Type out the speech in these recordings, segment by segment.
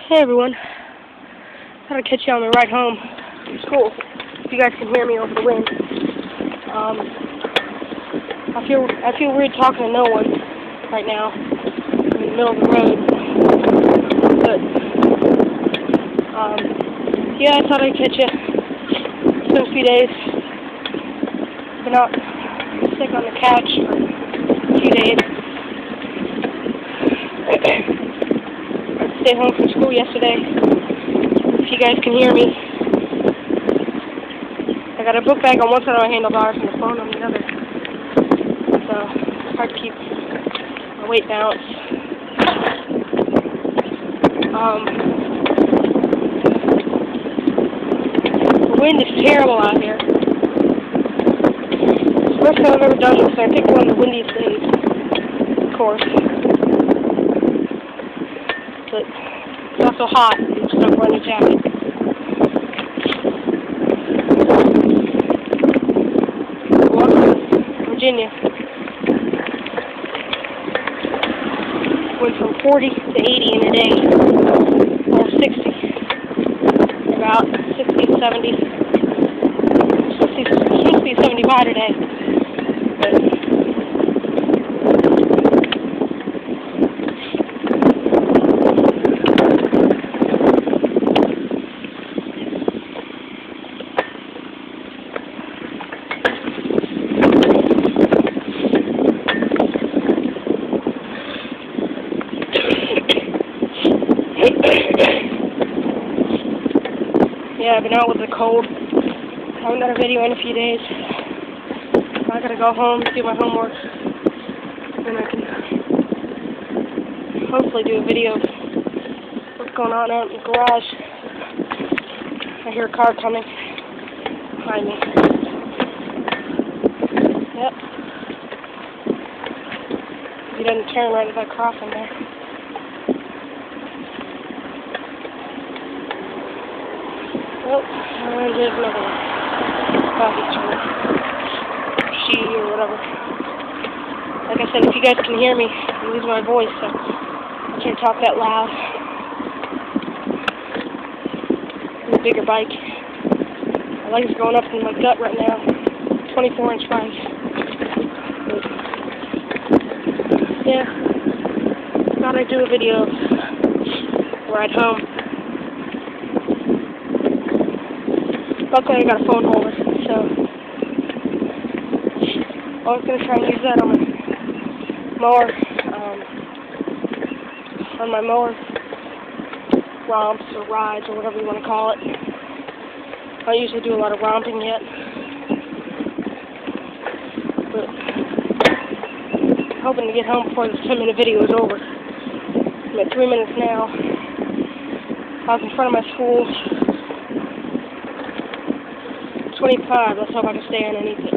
Hey everyone, thought I'd catch you on my ride home from school. If you guys can hear me over the wind. I feel weird talking to no one right now. I'm in the middle of the road. But yeah, I thought I'd catch you. It's been a few days. Been out sick on the couch for a few days. I stayed home from school yesterday. If you guys can hear me. I got a book bag on one side of my handlebars and the phone on the other. So it's hard to keep my weight balanced. The wind is terrible out here. It's the first time I've ever done this, and I picked one of the windiest days, of course. But it's also hot, and you just don't wear any jacket. Virginia went from 40 to 80 in a day, or 60, about 60 to 70. It's supposed to be 75 today. Yeah, I've been out with the cold. I haven't done a video in a few days. I gotta go home, do my homework, and I can hopefully do a video of what's going on out in the garage. I hear a car coming behind me. Yep. He doesn't turn right as I cross him there. Oh, and there's another one. Coffee turn. She or whatever. Like I said, if you guys can hear me, I'm losing my voice, so I can't talk that loud. It's a bigger bike. My leg's going up in my gut right now. 24-inch bike. But, yeah. Thought I'd do a video of ride home. Luckily I got a phone holder, so I was going to try and use that on my mower, on my mower romps or rides or whatever you want to call it. I don't usually do a lot of romping yet, but I'm hoping to get home before this 10-minute video is over. I'm at 3 minutes now. I was in front of my school. 25, let's hope I can stay underneath it.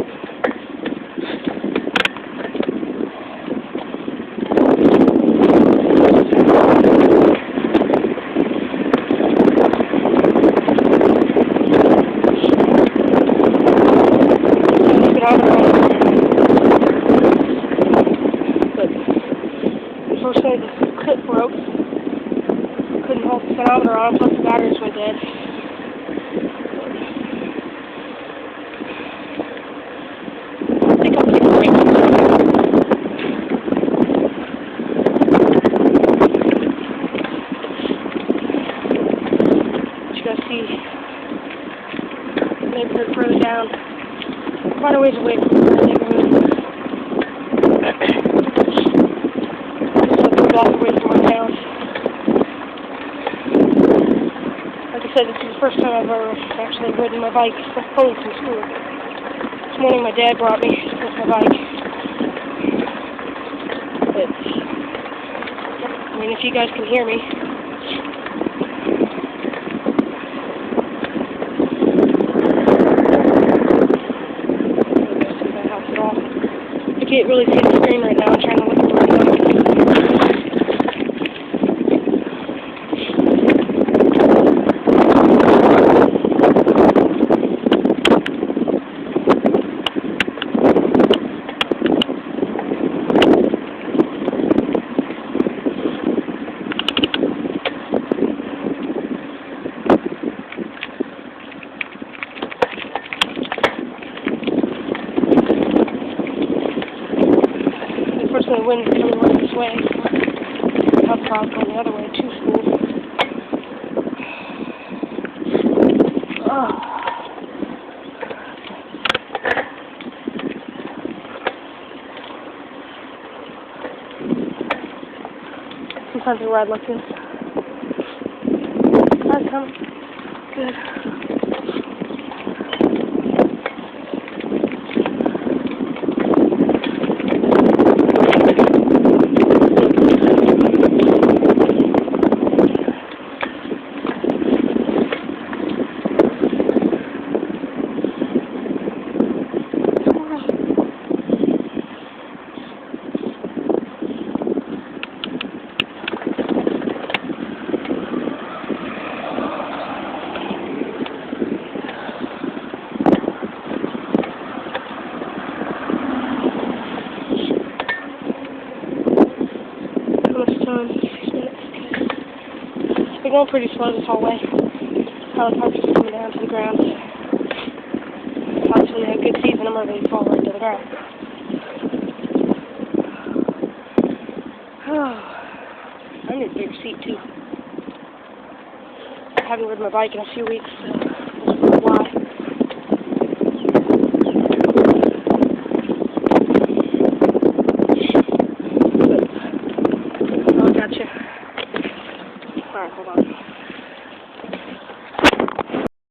But unfortunately the clip broke. Couldn't hold the speedometer on, plus the batteries went dead. Neighborhood further down, quite a ways away from the neighborhood. Just a block away from my house. Like I said, this is the first time I've ever actually ridden my bike home from school. This morning my dad brought me with my bike. But, I mean, if you guys can hear me, I can't really see the screen right now. I'm trying to look at where I'm going. cars going the other way to school. Oh. Sometimes I ride like this. Hi, come. Good. Time? 6 minutes. It's been going pretty slow this whole way. Helicopters coming down to the ground. Obviously, when they have a good season, I'm ready to fall right to the ground. I need a bigger seat too. I haven't ridden my bike in a few weeks. So